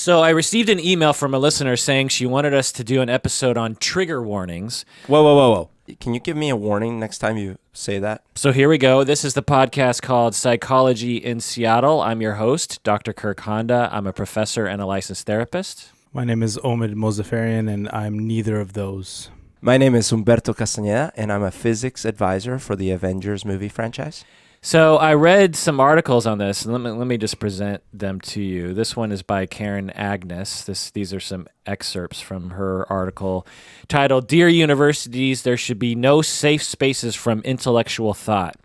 So I received an email from a listener saying she wanted us to do an episode on trigger warnings. Whoa. Can you give me a warning next time you say that? So here we go. This is the podcast called Psychology in Seattle. I'm your host, Dr. Kirk Honda. I'm a professor and a licensed therapist. My name is Omid Mozafarian, and I'm neither of those. My name is Humberto Castaneda, and I'm a physics advisor for the Avengers movie franchise. So I read some articles on this, and let me just present them to you. This one is by Karen Agnes. These are some excerpts from her article titled, "Dear Universities, There Should Be No Safe Spaces from Intellectual Thought."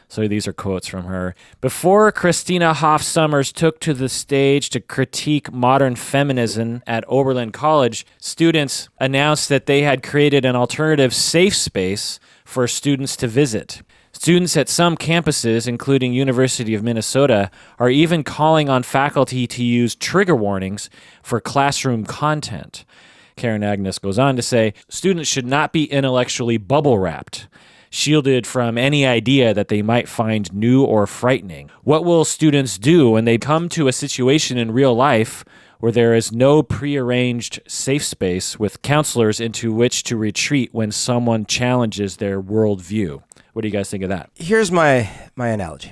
So these are quotes from her. Before Christina Hoff Sommers took to the stage to critique modern feminism at Oberlin College, students announced that they had created an alternative safe space for students to visit. Students at some campuses, including University of Minnesota, are even calling on faculty to use trigger warnings for classroom content. Karen Agnes goes on to say, students should not be intellectually bubble-wrapped, shielded from any idea that they might find new or frightening. What will students do when they come to a situation in real life where there is no prearranged safe space with counselors into which to retreat when someone challenges their worldview? What do you guys think of that? Here's my analogy.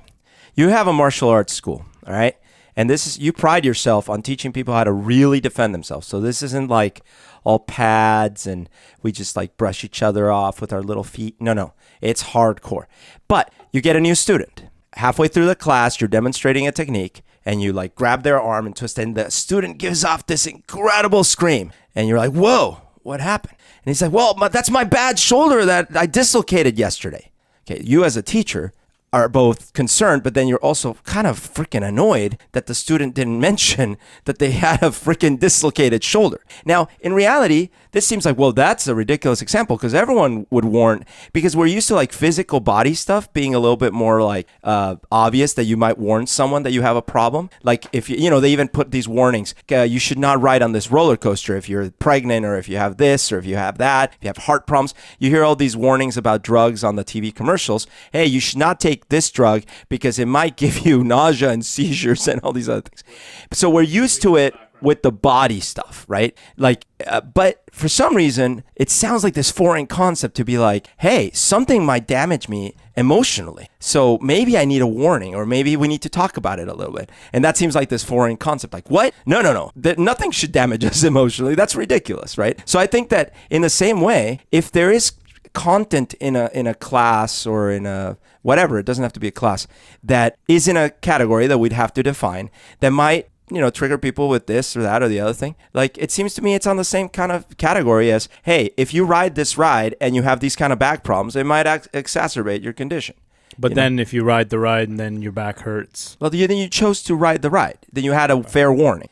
You have a martial arts school, all right? And you pride yourself on teaching people how to really defend themselves. So this isn't like all pads and we just like brush each other off with our little feet. No. It's hardcore. But you get a new student. Halfway through the class, you're demonstrating a technique and you like grab their arm and twist, and the student gives off this incredible scream. And you're like, whoa, what happened? And he's like, well, that's my bad shoulder that I dislocated yesterday. Okay, you as a teacher are both concerned, but then you're also kind of freaking annoyed that the student didn't mention that they had a freaking dislocated shoulder. Now, in reality, this seems like, well, that's a ridiculous example because everyone would warn, because we're used to like physical body stuff being a little bit more like obvious that you might warn someone that you have a problem. Like if they even put these warnings, you should not ride on this roller coaster if you're pregnant or if you have this or if you have that, if you have heart problems. You hear all these warnings about drugs on the TV commercials. Hey, you should not take this drug because it might give you nausea and seizures and all these other things. So we're used to it with the body stuff, right? Like, but for some reason, it sounds like this foreign concept to be like, hey, something might damage me emotionally. So maybe I need a warning, or maybe we need to talk about it a little bit. And that seems like this foreign concept. Like, what? No. That nothing should damage us emotionally. That's ridiculous, right? So I think that in the same way, if there is content in a class or in a whatever, it doesn't have to be a class, that is in a category that we'd have to define that might trigger people with this or that or the other thing. Like, it seems to me it's on the same kind of category as, hey, if you ride this ride and you have these kind of back problems, it might exacerbate your condition. But then if you ride the ride and then your back hurts. Well, then you chose to ride the ride. Then you had a fair warning,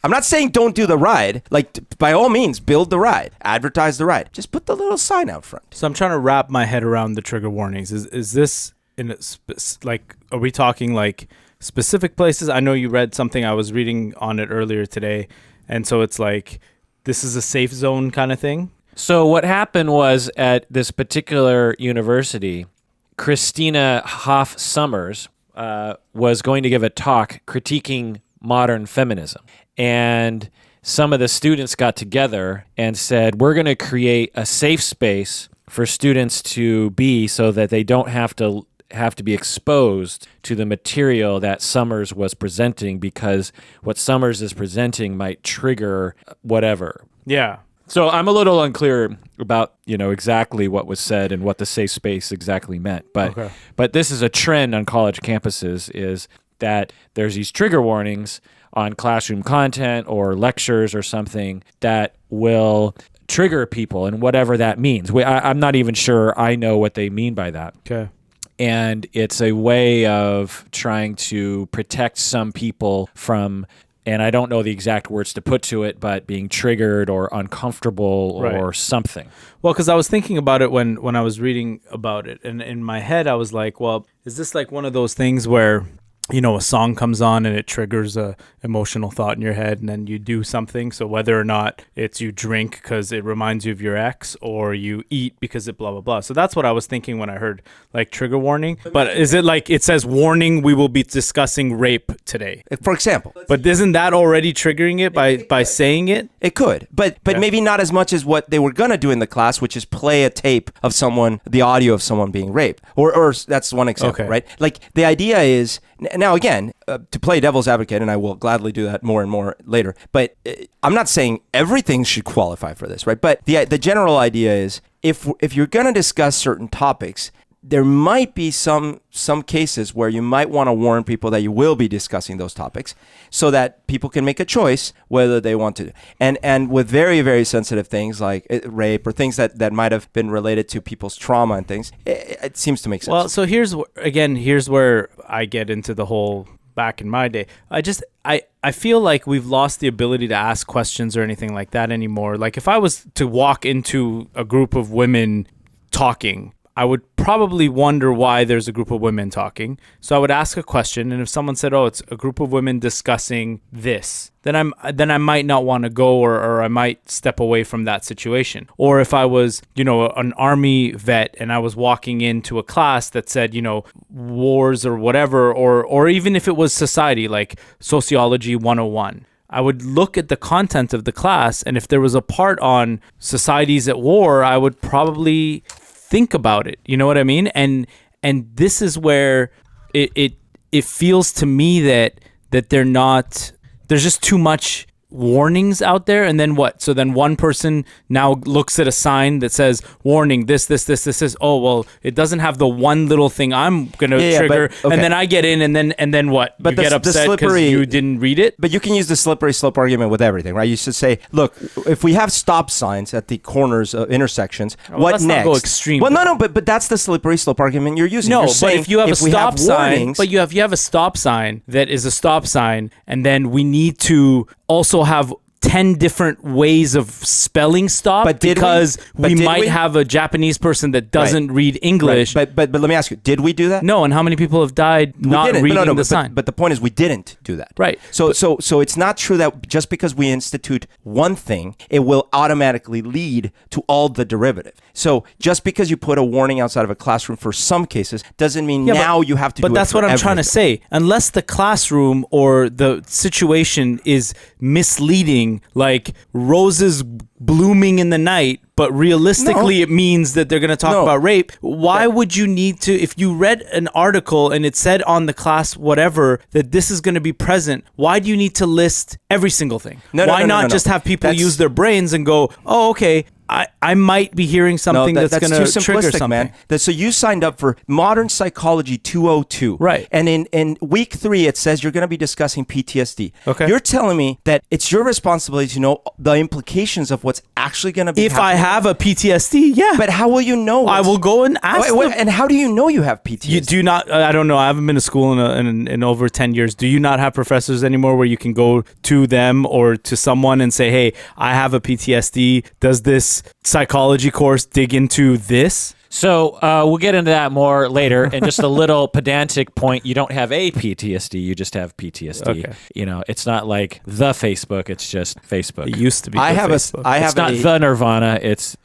I'm not saying don't do the ride. Like, by all means, build the ride, advertise the ride. Just put the little sign out front. So I'm trying to wrap my head around the trigger warnings. Is this are we talking like specific places? I know you read something. I was reading on it earlier today. And so it's like, this is a safe zone kind of thing. So what happened was at this particular university, Christina Hoff Sommers was going to give a talk critiquing modern feminism. And some of the students got together and said, we're going to create a safe space for students to be so that they don't have to be exposed to the material that Sommers was presenting, because what Sommers is presenting might trigger whatever. Yeah. So I'm a little unclear about, exactly what was said and what the safe space exactly meant. But this is a trend on college campuses, is that there's these trigger warnings on classroom content or lectures or something that will trigger people, and whatever that means. I'm not even sure I know what they mean by that. Okay. And it's a way of trying to protect some people from, and I don't know the exact words to put to it, but being triggered or uncomfortable or something. Well, because I was thinking about it when I was reading about it, and in my head I was like, well, is this like one of those things where a song comes on and it triggers a emotional thought in your head, and then you do something. So whether or not it's you drink because it reminds you of your ex, or you eat because it blah blah blah. So that's what I was thinking when I heard like trigger warning. But is it like it says warning, we will be discussing rape today, For example. but isn't that already triggering it by saying it? It could, but maybe not as much as what they were gonna do in the class, which is play a tape of someone, the audio of someone being raped, or that's one example, Okay. right? Like the idea is now again to play devil's advocate, and I will gladly do that more and more later. But I'm not saying everything should qualify for this, right? But the general idea is if you're gonna discuss certain topics, there might be some cases where you might want to warn people that you will be discussing those topics so that people can make a choice whether they want to. And with very, very sensitive things like rape or things that might have been related to people's trauma and things, it seems to make sense. Well, so here's where I get into the whole back in my day. I feel like we've lost the ability to ask questions or anything like that anymore. Like if I was to walk into a group of women talking, I would probably wonder why there's a group of women talking. So I would ask a question, and if someone said, "Oh, it's a group of women discussing this," then I might not want to go, or I might step away from that situation. Or if I was, an army vet and I was walking into a class that said, wars or whatever, or even if it was society, like sociology 101. I would look at the content of the class, and if there was a part on societies at war, I would probably think about it. You know what I mean? And this is where it feels to me that there's just too much warnings out there. And then what? So then one person now looks at a sign that says warning, this. Oh, well, it doesn't have the one little thing I'm going to trigger. But, okay. And then I get in, and then what? But you get upset because you didn't read it? But you can use the slippery slope argument with everything, right? You should say, look, if we have stop signs at the corners of intersections, what let's next? not go extreme. Well, no, but that's the slippery slope argument you're using. No, You're but saying if you have a stop sign, warnings, but you have a stop sign that is a stop sign, and then we need to also have 10 different ways of spelling stop, because we might have a Japanese person that doesn't read English. Right. But let me ask you, did we do that? No, and how many people have died not reading the sign? But the point is we didn't do that. Right. So it's not true that just because we institute one thing, it will automatically lead to all the derivative. So just because you put a warning outside of a classroom for some cases doesn't mean now you have to do it. But that's what I'm trying to say. Unless the classroom or the situation is misleading, like roses blooming in the night, but realistically it means that they're going to talk about rape. Why would you need to, if you read an article and it said on the class whatever that this is going to be present, why do you need to list every single thing? Why not just have people use their brains and go, oh, okay, I might be hearing something that's going to trigger something. Man. So you signed up for Modern Psychology 202. Right. And in week 3, it says you're going to be discussing PTSD. Okay. You're telling me that it's your responsibility to know the implications of what's actually going to be happening. I have a PTSD, yeah. But how will you know? I will go and ask them. And how do you know you have PTSD? You do not. I don't know. I haven't been to school in over 10 years. Do you not have professors anymore where you can go to them or to someone and say, hey, I have a PTSD. Does this psychology course dig into this? So we'll get into that more later. And just a little pedantic point, you don't have a PTSD, you just have PTSD. Okay. It's not like the Facebook, it's just Facebook. It used to be. It's not the Nirvana, it's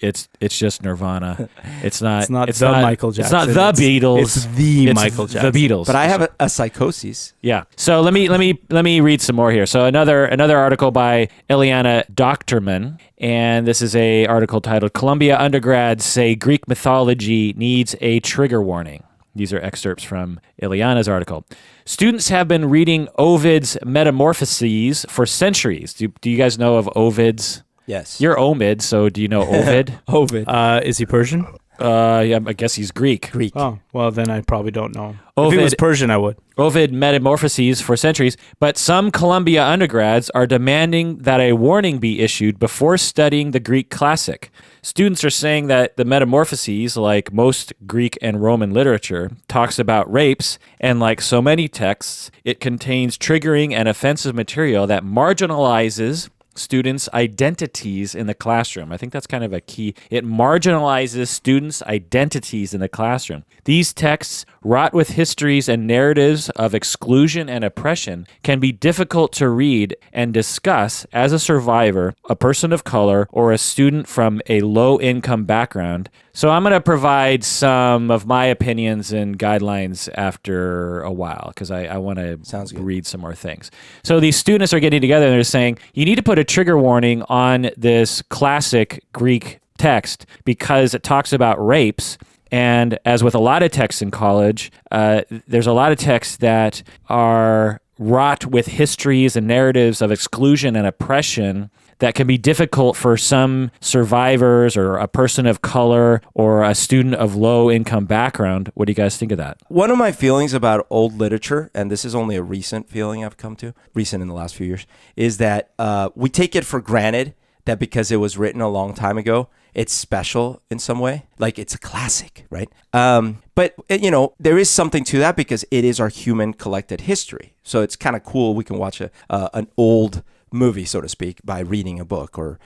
just Nirvana. It's not Michael Jackson. It's not the Beatles. It's the Michael Jackson. The Beatles. But I have a psychosis. Yeah. So let me read some more here. So another article by Ileana Doctorman, and this is a article titled "Columbia Undergrads Say Greek Mythology Needs a Trigger Warning." These are excerpts from Ileana's article. Students have been reading Ovid's Metamorphoses for centuries. Do you guys know of Ovid's? Yes. You're Omid, so do you know Ovid? Ovid. Is he Persian? Yeah, I guess he's Greek. Oh, well, then I probably don't know. Ovid, if he was Persian, I would. Ovid Metamorphoses for centuries, but some Columbia undergrads are demanding that a warning be issued before studying the Greek classic. Students are saying that the Metamorphoses, like most Greek and Roman literature, talks about rapes, and like so many texts, it contains triggering and offensive material that marginalizes students' identities in the classroom. I think that's kind of a key. It marginalizes students' identities in the classroom. These texts, wrought with histories and narratives of exclusion and oppression, can be difficult to read and discuss as a survivor, a person of color, or a student from a low-income background. So I'm going to provide some of my opinions and guidelines after a while because I want to read some more things. So these students are getting together and they're saying, you need to put a trigger warning on this classic Greek text because it talks about rapes. And as with a lot of texts in college, there's a lot of texts that are wrought with histories and narratives of exclusion and oppression that can be difficult for some survivors or a person of color or a student of low income background. What do you guys think of that? One of my feelings about old literature, and this is only a recent feeling I've come to, recent in the last few years, is that we take it for granted that because it was written a long time ago, it's special in some way. Like it's a classic, right? But, there is something to that because it is our human collected history. So it's kind of cool. We can watch an old movie, so to speak, by reading a book or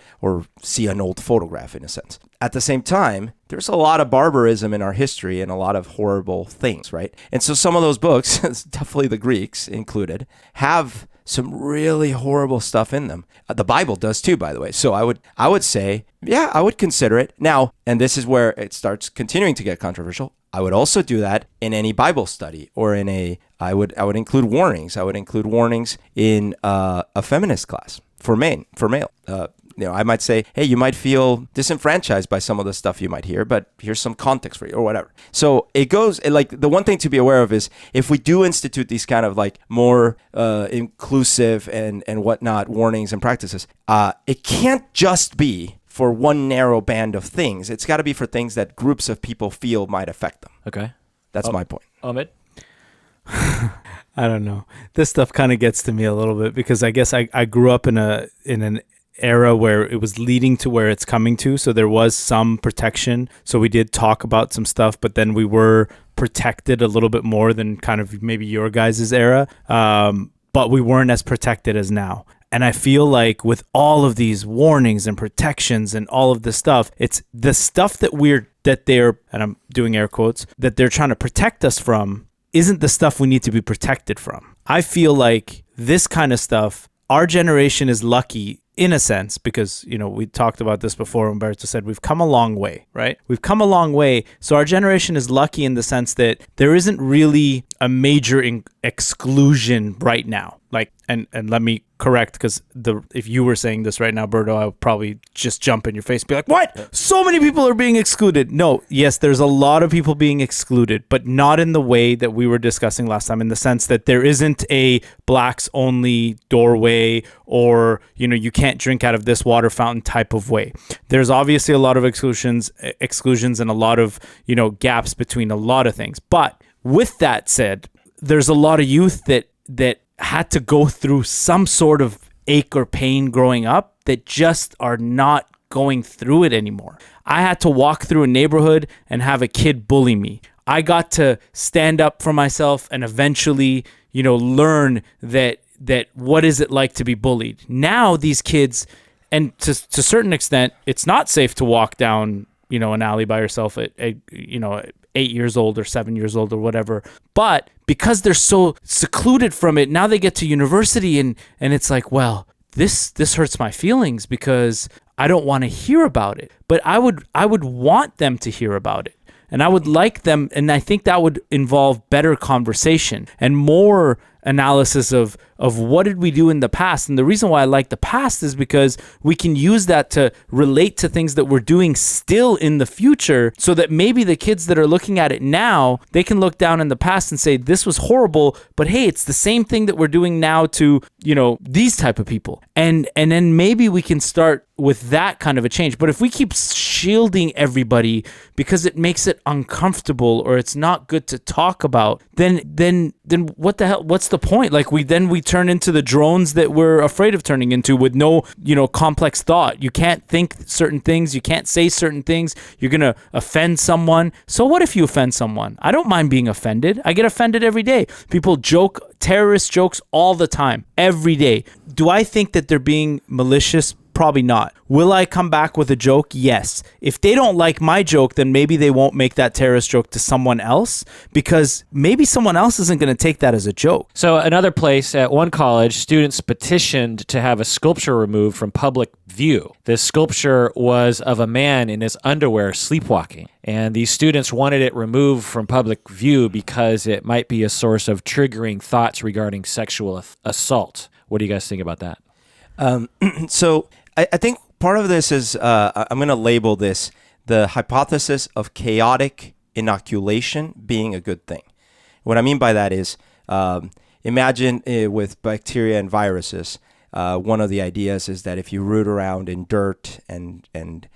see an old photograph in a sense. At the same time, there's a lot of barbarism in our history and a lot of horrible things, right? And so some of those books, definitely the Greeks included, have some really horrible stuff in them. The Bible does too, by the way. So I would say, yeah, I would consider it. Now, and this is where it starts continuing to get controversial, I would also do that in any Bible study or I would include warnings. I would include warnings in a feminist class for male. I might say, hey, you might feel disenfranchised by some of the stuff you might hear, but here's some context for you or whatever. So it goes like the one thing to be aware of is if we do institute these kind of like more inclusive and whatnot warnings and practices, it can't just be for one narrow band of things. It's got to be for things that groups of people feel might affect them. Okay. That's my point. Ahmed? I don't know. This stuff kind of gets to me a little bit because I guess I grew up in an era where it was leading to where it's coming to. So there was some protection. So we did talk about some stuff, but then we were protected a little bit more than kind of maybe your guys' era. But we weren't as protected as now. And I feel like with all of these warnings and protections and all of this stuff, it's the stuff that they're, and I'm doing air quotes, that they're trying to protect us from isn't the stuff we need to be protected from. I feel like this kind of stuff, our generation is lucky in a sense, because, we talked about this before. Umberto said we've come a long way, right? We've come a long way. So our generation is lucky in the sense that there isn't really a major exclusion right now. Like, and let me correct, because if you were saying this right now, Berto, I would probably just jump in your face and be like, what? So many people are being excluded. No, yes, there's a lot of people being excluded, but not in the way that we were discussing last time, in the sense that there isn't a blacks only doorway or, you can't drink out of this water fountain type of way. There's obviously a lot of exclusions and a lot of, gaps between a lot of things. But with that said, there's a lot of youth that had to go through some sort of ache or pain growing up that just are not going through it anymore. I had to walk through a neighborhood and have a kid bully me. I got to stand up for myself and eventually, learn that what is it like to be bullied. Now these kids, and to a certain extent, it's not safe to walk down, an alley by yourself at 8 years old or 7 years old or whatever. But because they're so secluded from it, now they get to university and it's like, well, this hurts my feelings because I don't want to hear about it. But I would want them to hear about it. And I would like them, and I think that would involve better conversation and more analysis of what did we do in the past. And the reason why I like the past is because we can use that to relate to things that we're doing still in the future, so that maybe the kids that are looking at it now, they can look down in the past and say, this was horrible, but hey, it's the same thing that we're doing now to, these type of people. And then maybe we can start with that kind of a change. But if we keep shielding everybody because it makes it uncomfortable or it's not good to talk about, then what the hell, what's the point? Like we turn into the drones that we're afraid of turning into with no, complex thought. You can't think certain things. You can't say certain things. You're going to offend someone. So what if you offend someone? I don't mind being offended. I get offended every day. People joke terrorist jokes all the time, every day. Do I think that they're being malicious? Probably not. Will I come back with a joke? Yes. If they don't like my joke, then maybe they won't make that terrorist joke to someone else, because maybe someone else isn't going to take that as a joke. So another place, at one college, students petitioned to have a sculpture removed from public view. This sculpture was of a man in his underwear sleepwalking. And these students wanted it removed from public view because it might be a source of triggering thoughts regarding sexual assault. What do you guys think about that? So I think part of this is, I'm going to label this the hypothesis of chaotic inoculation being a good thing. What I mean by that is, imagine with bacteria and viruses, one of the ideas is that if you root around in dirt and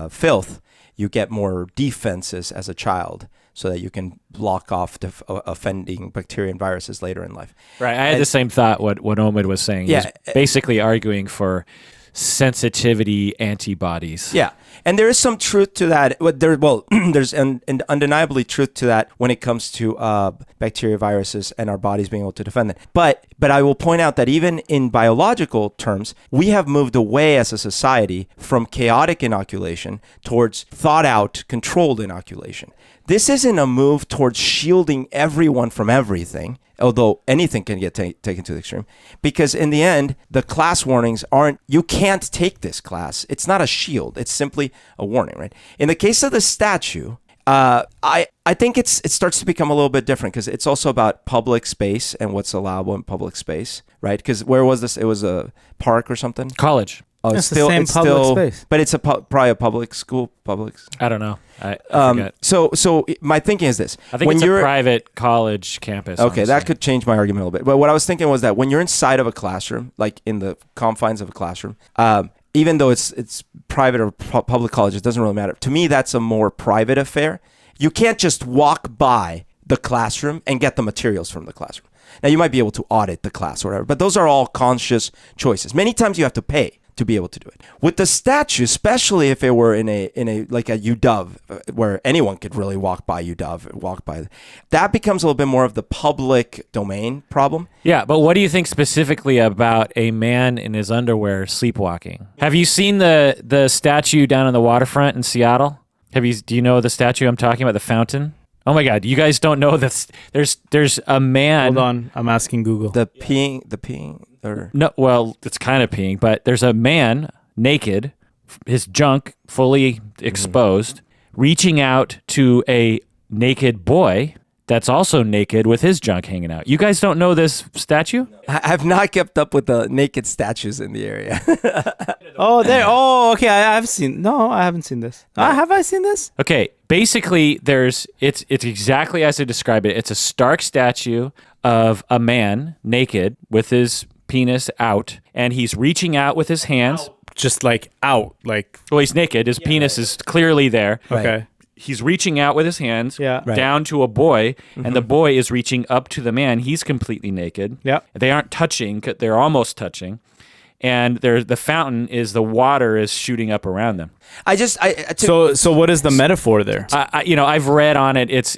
filth, you get more defenses as a child, so that you can block off the offending bacteria and viruses later in life. Right. I had the same thought what Omid was saying. Yeah. He's basically arguing for sensitivity antibodies. Yeah. And there is some truth to that. There's an undeniably truth to that when it comes to bacteria, viruses, and our bodies being able to defend them. But I will point out that even in biological terms, we have moved away as a society from chaotic inoculation towards thought out, controlled inoculation. This isn't a move towards shielding everyone from everything, although anything can get taken to the extreme, because in the end, the class warnings aren't, you can't take this class. It's not a shield. It's simply a warning, right? In the case of the statue, I think it starts to become a little bit different, because it's also about public space and what's allowable in public space, right? Because where was this? It was a park or something? College. Oh, It's the same public space. But it's probably a public school, I don't know. I forget. So my thinking is this. I think it's a private college campus. Okay, honestly. that could change my argument a little bit. But what I was thinking was that when you're inside of a classroom, like in the confines of a classroom, even though it's private or public college, it doesn't really matter. To me, that's a more private affair. You can't just walk by the classroom and get the materials from the classroom. Now, you might be able to audit the class or whatever, but those are all conscious choices. Many times you have to pay to be able to do it. With the statue, especially if it were in a like a UW, where anyone could really walk by UW, that becomes a little bit more of the public domain problem. Yeah, but what do you think specifically about a man in his underwear sleepwalking? Have you seen the statue down on the waterfront in Seattle? Do you know the statue I'm talking about, the fountain? Oh my God, you guys don't know this. There's a man. Hold on, I'm asking Google. The peeing. Or No, well, it's kind of peeing, but there's a man naked, his junk fully exposed, reaching out to a naked boy that's also naked with his junk hanging out. You guys don't know this statue? I have not kept up with the naked statues in the area. Oh, there. Oh, okay. I haven't seen this. Have I seen this? Okay, basically, it's exactly as I describe it. It's a stark statue of a man naked with his penis out, and he's reaching out with his hands. Just like out, like. Well, he's naked. His penis is clearly there. Okay. He's reaching out with his hands Right. down to a boy, and the boy is reaching up to the man. He's completely naked. Yeah. They aren't touching. They're almost touching. And the fountain is, the water is shooting up around them. So what is the metaphor there? I've read on it.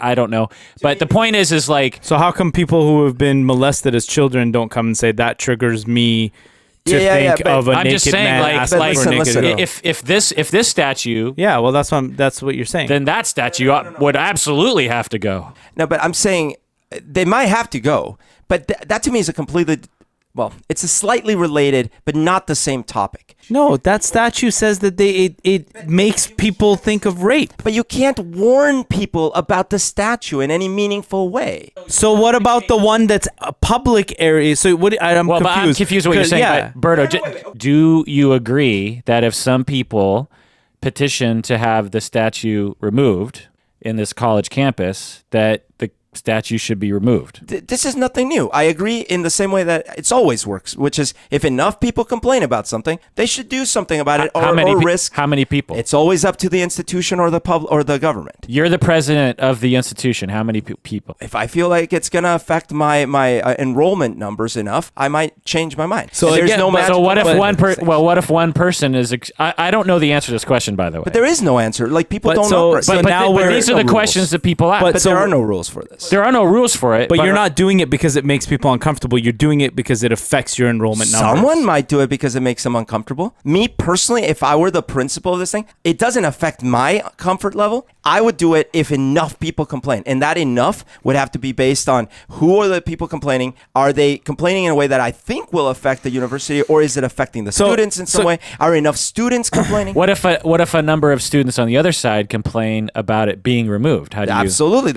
I don't know. But the point is like. So how come people who have been molested as children don't come and say that triggers me to think of a I'm naked just saying, man like, asking for a naked girl? if this statue. Yeah, well, that's what you're saying. Then that statue would absolutely have to go. No, but I'm saying they might have to go. But that to me is a completely. Well, it's a slightly related, but not the same topic. No, that statue says that it makes people think of rape. But you can't warn people about the statue in any meaningful way. So what about the one that's a public area? So I'm confused. But I'm confused what you're saying. Yeah. But Berto, do you agree that if some people petition to have the statue removed in this college campus, that the statue should be removed? This is nothing new. I agree in the same way that it's always works, which is if enough people complain about something, they should do something about it or risk. How many people? It's always up to the institution or the public or the government. You're the president of the institution. How many people? If I feel like it's going to affect my enrollment numbers enough, I might change my mind. So there's again, no magic. So what if one person is? I don't know the answer to this question, by the way. But there is no answer. Like people don't so- operate. so But now but we're- these are the questions that people ask. But there are no rules for this. There are no rules for it. But you're not doing it because it makes people uncomfortable. You're doing it because it affects your enrollment numbers. Someone might do it because it makes them uncomfortable. Me personally, if I were the principal of this thing, it doesn't affect my comfort level. I would do it if enough people complain. And that enough would have to be based on who are the people complaining. Are they complaining in a way that I think will affect the university, or is it affecting the students in some way? Are enough students complaining? What if a number of students on the other side complain about it being removed? How do you? Absolutely.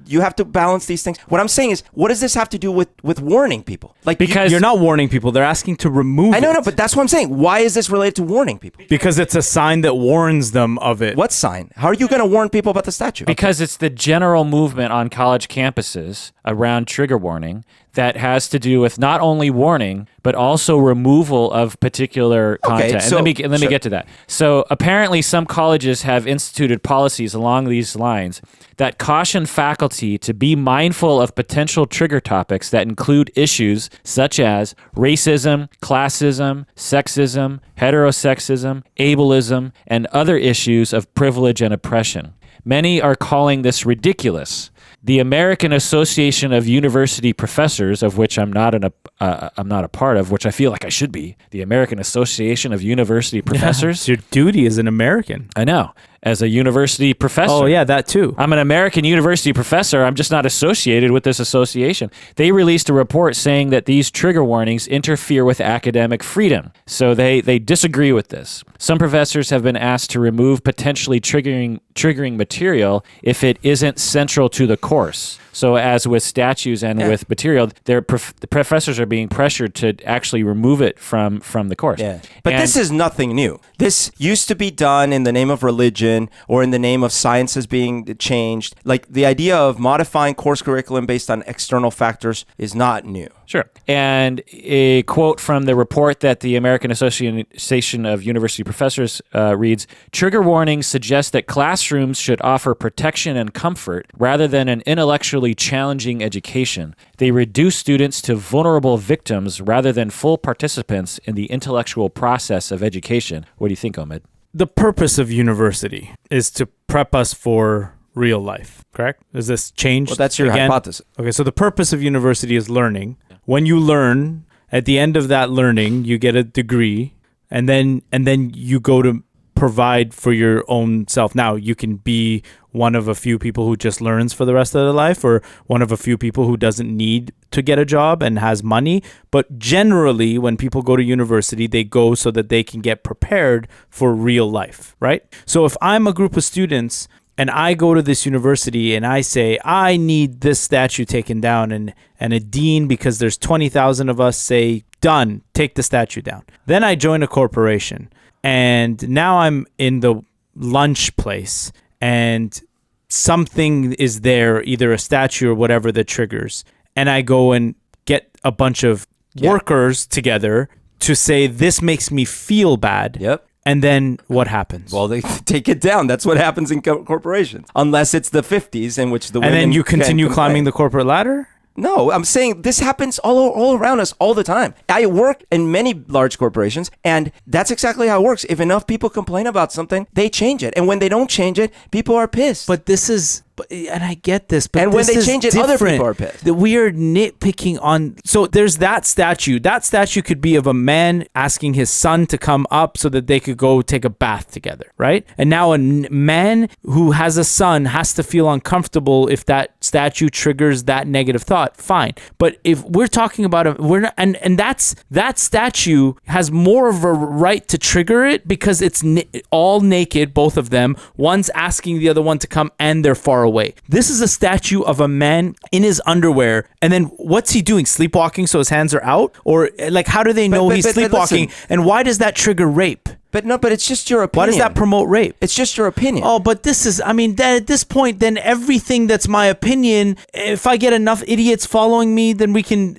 You have to balance these things. What I'm saying is, what does this have to do with warning people? Like, Because You're not warning people. They're asking to remove it. I know, but that's what I'm saying. Why is this related to warning people? Because it's a sign that warns them of it. What sign? How are you going to warn people about the statue? Because it's the general movement on college campuses around trigger warning that has to do with not only warning, but also removal of particular content. So, and let me get to that. So apparently some colleges have instituted policies along these lines that caution faculty to be mindful of potential trigger topics that include issues such as racism, classism, sexism, heterosexism, ableism, and other issues of privilege and oppression. Many are calling this ridiculous. The American Association of University Professors, of which I'm not a part of, which I feel like I should be, the American Association of University Professors. It's your duty as an American. I know. As a university professor. Oh, yeah, that too. I'm an American university professor. I'm just not associated with this association. They released a report saying that these trigger warnings interfere with academic freedom. So they disagree with this. Some professors have been asked to remove potentially triggering material if it isn't central to the course. So as with statues and with material, the professors are being pressured to actually remove it from the course. Yeah. But this is nothing new. This used to be done in the name of religion or in the name of sciences being changed. Like, the idea of modifying course curriculum based on external factors is not new. Sure. And a quote from the report that the American Association of University Professors reads, "Trigger warnings suggest that classrooms should offer protection and comfort rather than an intellectually challenging education. They reduce students to vulnerable victims rather than full participants in the intellectual process of education." What do you think, Omid? The purpose of university is to prep us for real life, correct? Is this changed? Well, that's your hypothesis. Okay, so the purpose of university is learning. When you learn, at the end of that learning, you get a degree, and then you go to provide for your own self. Now, you can be one of a few people who just learns for the rest of their life, or one of a few people who doesn't need to get a job and has money. But generally, when people go to university, they go so that they can get prepared for real life, right? So if I'm a group of students and I go to this university and I say, I need this statue taken down, and a dean, because there's 20,000 of us, say, done, take the statue down. Then I join a corporation, and now I'm in the lunch place, and something is there, either a statue or whatever, that triggers. And I go and get a bunch of workers together to say, this makes me feel bad. Yep. And then what happens? Well, they take it down. That's what happens in corporations. Unless it's the 50s in which the women and then you continue can climbing complain. the corporate ladder? No, I'm saying this happens all around us all the time. I work in many large corporations, and that's exactly how it works. If enough people complain about something, they change it. And when they don't change it, people are pissed. But this is, and I get this, but and when this they is change it, different. other people are pissed. That we are nitpicking on. So there's that statue. That statue could be of a man asking his son to come up so that they could go take a bath together, right? And now a man who has a son has to feel uncomfortable if that statue triggers that negative thought. Fine, but if we're talking about that statue has more of a right to trigger it because it's all naked, both of them. One's asking the other one to come, and they're far away. This is a statue of a man in his underwear, and then what's he doing? Sleepwalking, so his hands are out? Or like, how do they know he's sleepwalking? And why does that trigger rape? But it's just your opinion. Why does that promote rape? It's just your opinion. Oh, but this is, at this point, then everything that's my opinion, if I get enough idiots following me, then we can,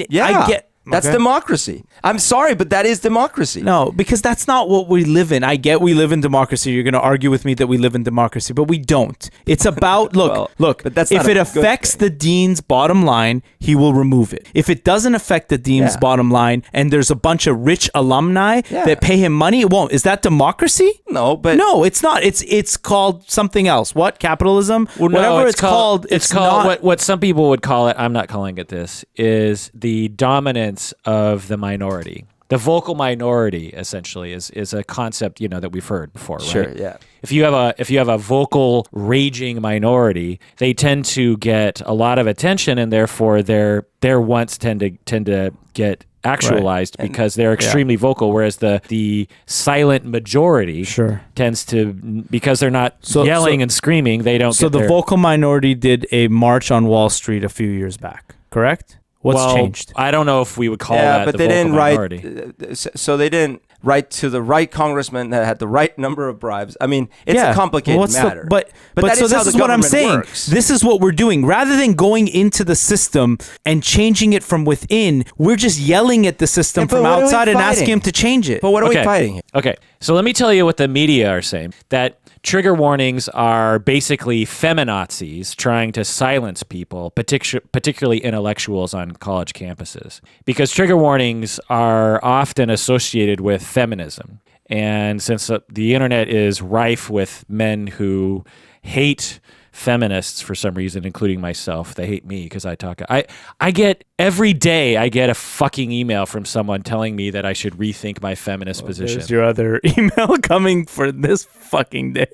yeah. That's Okay. democracy. I'm sorry, but that is democracy. No, because that's not what we live in. I get we live in democracy. You're going to argue with me that we live in democracy, but we don't. It's about, look, but that's if not it a good affects thing. the dean's bottom line, he will remove it. If it doesn't affect the dean's Yeah. bottom line and there's a bunch of rich alumni Yeah. that pay him money, it won't. Is that democracy? No, but No, it's not. It's called something else. What? Capitalism? Well, no, Whatever it's called, it's not. called what some people would call it. I'm not calling it this. Is the dominance of the minority. The vocal minority essentially is a concept that we've heard before, right? sure, yeah. If you have a vocal raging minority, they tend to get a lot of attention, and therefore their wants tend to get actualized because they're extremely vocal, whereas the silent majority Sure. tends to, because they're not yelling and screaming, they don't So get the their, vocal minority did a march on Wall Street a few years back, correct? What's changed? I don't know if we would call Yeah, that but the they vocal didn't minority. write. So they didn't write to the right congressman that had the right number of bribes. I mean, it's a complicated matter. But that so is how this the is what I'm government saying. works. This is what we're doing. Rather than going into the system and changing it from within, we're just yelling at the system Yeah, but from what are we outside and asking fighting? him to change it. But what are we Okay. fighting here? Okay, so let me tell you what the media are saying. That trigger warnings are basically feminazis trying to silence people, particularly intellectuals on college campuses. Because trigger warnings are often associated with feminism. And since the internet is rife with men who hate feminists for some reason, including myself. They hate me because I talk. I get every day. I get a fucking email from someone telling me that I should rethink my feminist position. There's your other email coming for this fucking day.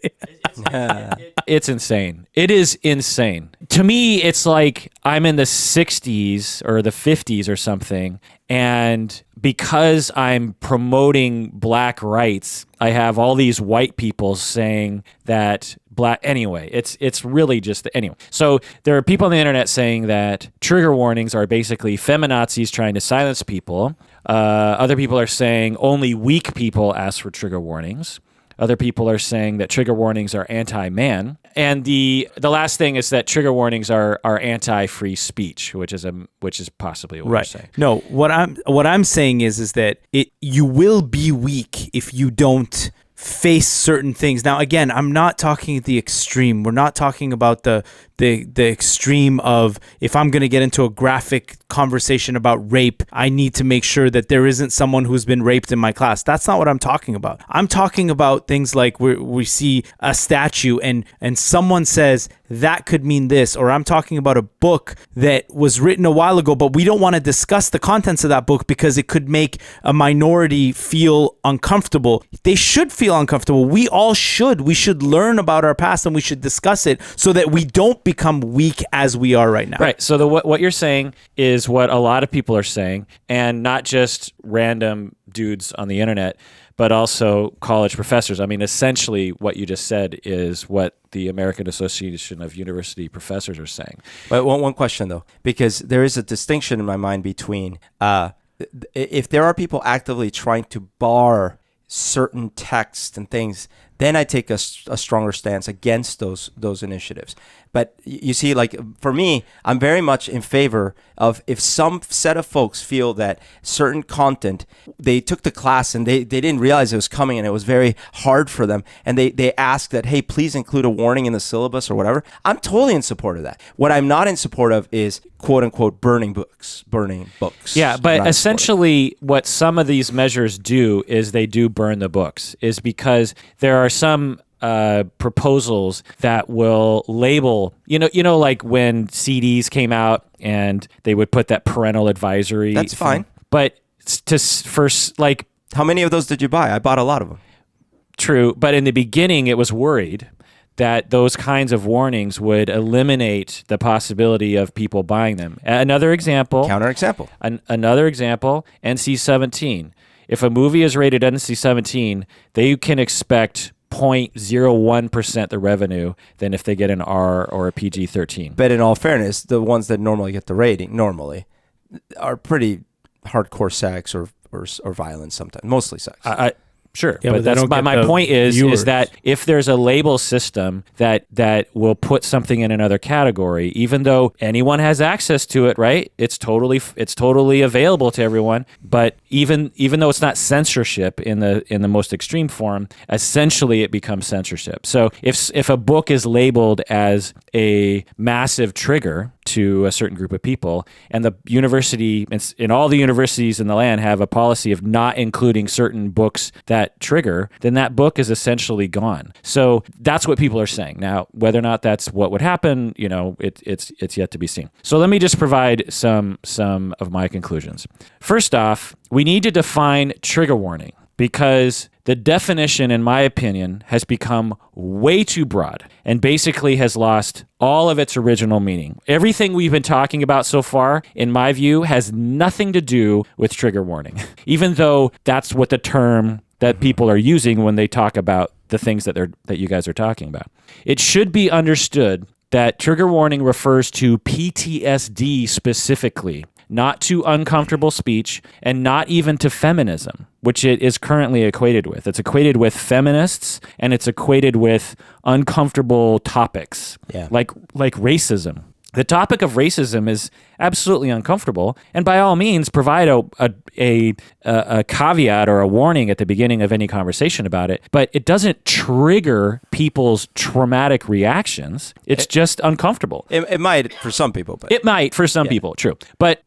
It's insane. It is insane. To me, it's like I'm in the 60s or the 50s or something, and because I'm promoting black rights, I have all these white people saying that black. Anyway, it's really just anyway. So there are people on the internet saying that trigger warnings are basically feminazis trying to silence people. Other people are saying only weak people ask for trigger warnings. Other people are saying that trigger warnings are anti-man. And the last thing is that trigger warnings are anti-free speech, which is possibly what we're saying. No, what I'm saying is that you will be weak if you don't face certain things. Now, again, I'm not talking the extreme. We're not talking about the extreme of if I'm going to get into a graphic conversation about rape, I need to make sure that there isn't someone who's been raped in my class. That's not what I'm talking about. I'm talking about things like we see a statue and someone says that could mean this, or I'm talking about a book that was written a while ago, but we don't want to discuss the contents of that book because it could make a minority feel uncomfortable. They should feel uncomfortable. We all should. We should learn about our past and we should discuss it so that we don't become weak as we are right now. Right. So what you're saying is what a lot of people are saying, and not just random dudes on the internet, but also college professors. I mean, essentially what you just said is what the American Association of University Professors are saying. But one question, though, because there is a distinction in my mind between if there are people actively trying to bar certain texts and things, then I take a stronger stance against those initiatives. But you see, like for me, I'm very much in favor of if some set of folks feel that certain content, they took the class and they didn't realize it was coming and it was very hard for them, and they ask that, hey, please include a warning in the syllabus or whatever. I'm totally in support of that. What I'm not in support of is quote unquote burning books. Yeah, but essentially what some of these measures do is they do burn the books, is because there are some proposals that will label, you know, like when CDs came out and they would put that parental advisory. That's fine. But how many of those did you buy? I bought a lot of them. True, but in the beginning it was worried that those kinds of warnings would eliminate the possibility of people buying them. Another example. Counterexample. Another example, NC-17. If a movie is rated NC-17, they can expect 0.01% the revenue than if they get an R or a PG-13. But in all fairness, the ones that normally get the rating are pretty hardcore sex or violence sometimes, mostly sex. Sure, Yeah, but but they that's don't get my the point is viewers. that if there's a label system that will put something in another category, even though anyone has access to it, right? It's totally available to everyone. But even though it's not censorship in the most extreme form, essentially it becomes censorship. So if a book is labeled as a massive trigger to a certain group of people, and the university, in all the universities in the land have a policy of not including certain books that trigger, then that book is essentially gone. So that's what people are saying. Now, whether or not that's what would happen, it's yet to be seen. So let me just provide some of my conclusions. First off, we need to define trigger warning, because the definition, in my opinion, has become way too broad and basically has lost all of its original meaning. Everything we've been talking about so far, in my view, has nothing to do with trigger warning, even though that's what the term that people are using when they talk about the things that you guys are talking about. It should be understood that trigger warning refers to PTSD specifically, not to uncomfortable speech, and not even to feminism, which it is currently equated with. It's equated with feminists, and it's equated with uncomfortable topics, like racism. The topic of racism is absolutely uncomfortable, and by all means, provide a caveat or a warning at the beginning of any conversation about it. But it doesn't trigger people's traumatic reactions. It's just uncomfortable. It might for some people, but it might for some people, true, but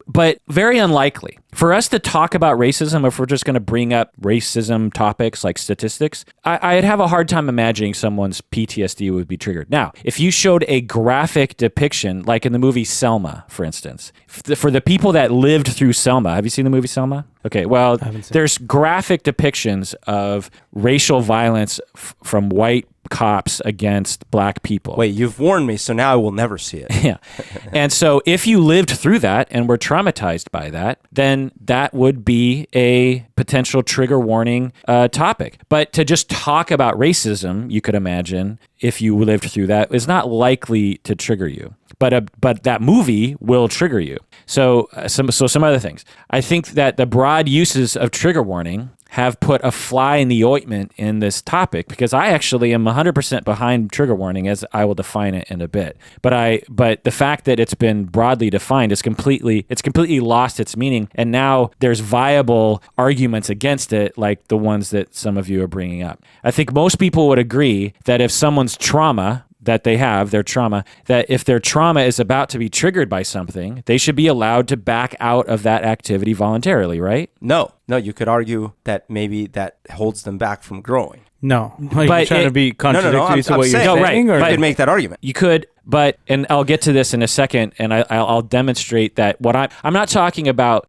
very unlikely. For us to talk about racism, if we're just going to bring up racism topics like statistics, I'd have a hard time imagining someone's PTSD would be triggered. Now, if you showed a graphic depiction, like in the movie Selma, for instance, for the people that lived through Selma, have you seen the movie Selma? Okay, well, there's graphic depictions of racial violence from white cops against black people. Wait, you've warned me, so now I will never see it. Yeah. And so if you lived through that and were traumatized by that, then that would be a potential trigger warning topic. But to just talk about racism, you could imagine, if you lived through that, is not likely to trigger you. But that movie will trigger you. So some other things. I think that the broad uses of trigger warning have put a fly in the ointment in this topic, because I actually am 100% behind trigger warning, as I will define it in a bit. But the fact that it's been broadly defined it's completely lost its meaning, and now there's viable arguments against it, like the ones that some of you are bringing up. I think most people would agree that if someone's trauma that they have, their trauma, that if their trauma is about to be triggered by something, they should be allowed to back out of that activity voluntarily, right? No, you could argue that maybe that holds them back from growing. No, you're trying to be contradictory to what you're saying. No, right. You could make that argument. You could, and I'll get to this in a second, and I'll demonstrate that I'm not talking about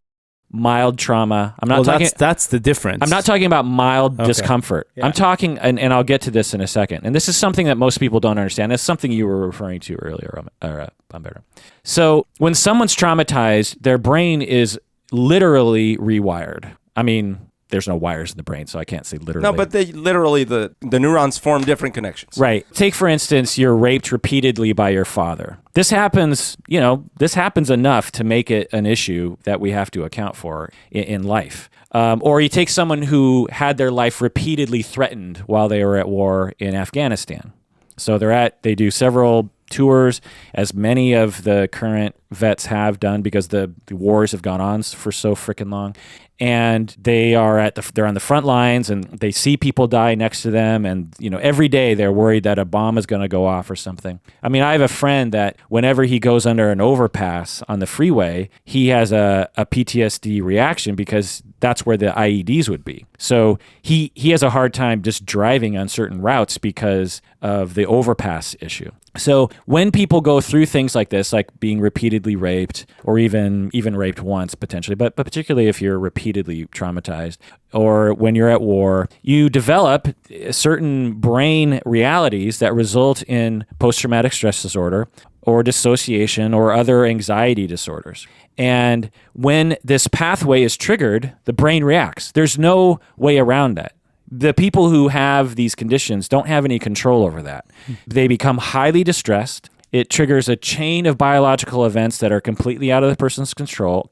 mild trauma. I'm not talking. That's the difference. I'm not talking about mild discomfort. Yeah. I'm talking, and I'll get to this in a second. And this is something that most people don't understand. It's something you were referring to earlier, Humberto. So when someone's traumatized, their brain is literally rewired. I mean, there's no wires in the brain, so I can't say literally. No, but the neurons form different connections. Right. Take, for instance, you're raped repeatedly by your father. This happens enough to make it an issue that we have to account for in life. Or you take someone who had their life repeatedly threatened while they were at war in Afghanistan. So they do several tours, as many of the current vets have done, because the wars have gone on for so freaking long. And they're on the front lines, and they see people die next to them, and every day they're worried that a bomb is going to go off or something. I mean, I have a friend that whenever he goes under an overpass on the freeway, he has a PTSD reaction, because that's where the IEDs would be. So he has a hard time just driving on certain routes because of the overpass issue. So when people go through things like this, like being repeatedly raped, or even raped once potentially, but particularly if you're repeatedly traumatized, or when you're at war, you develop certain brain realities that result in post-traumatic stress disorder, or dissociation, or other anxiety disorders. And when this pathway is triggered, the brain reacts. There's no way around that. The people who have these conditions don't have any control over that. They become highly distressed, it triggers a chain of biological events that are completely out of the person's control.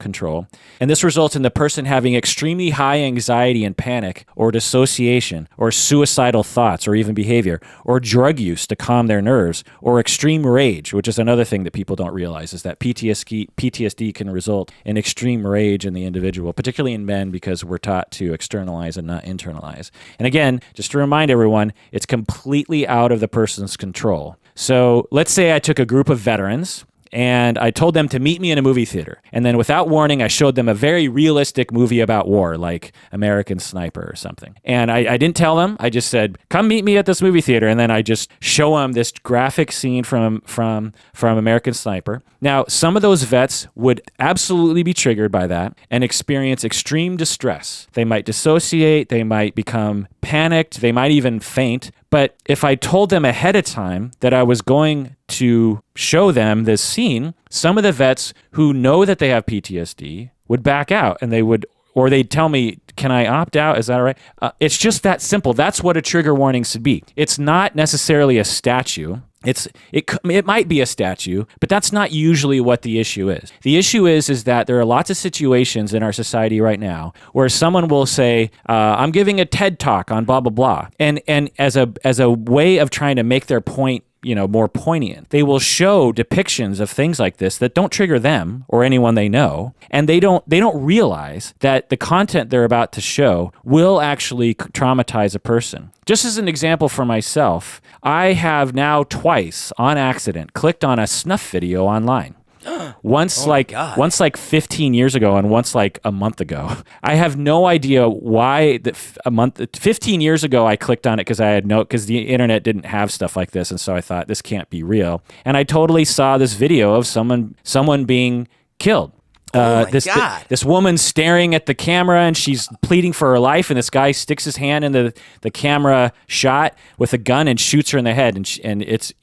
And this results in the person having extremely high anxiety and panic, or dissociation, or suicidal thoughts, or even behavior, or drug use to calm their nerves, or extreme rage, which is another thing that people don't realize, is that PTSD can result in extreme rage in the individual, particularly in men, because we're taught to externalize and not internalize. And again, just to remind everyone, it's completely out of the person's control. So let's say I took a group of veterans and I told them to meet me in a movie theater. And then without warning, I showed them a very realistic movie about war, like American Sniper or something. And I didn't tell them. I just said, come meet me at this movie theater. And then I just show them this graphic scene from American Sniper. Now, some of those vets would absolutely be triggered by that and experience extreme distress. They might dissociate. They might become panicked. They might even faint. But if I told them ahead of time that I was going to show them this scene, some of the vets who know that they have PTSD would back out, and they'd tell me, can I opt out? Is that all right? It's just that simple. That's what a trigger warning should be. It's not necessarily a statue. It might be a statue, but that's not usually what the issue is. The issue is that there are lots of situations in our society right now where someone will say, I'm giving a TED talk on blah, blah, blah. And as a way of trying to make their point, more poignant, they will show depictions of things like this that don't trigger them or anyone they know. And they don't realize that the content they're about to show will actually traumatize a person. Just as an example for myself, I have now twice on accident clicked on a snuff video online. Once 15 years ago and once like a month ago. I have no idea why 15 years ago I clicked on it because the internet didn't have stuff like this, and so I thought this can't be real. And I totally saw this video of someone being killed. This woman staring at the camera, and she's pleading for her life, and this guy sticks his hand in the camera shot with a gun and shoots her in the head, and it's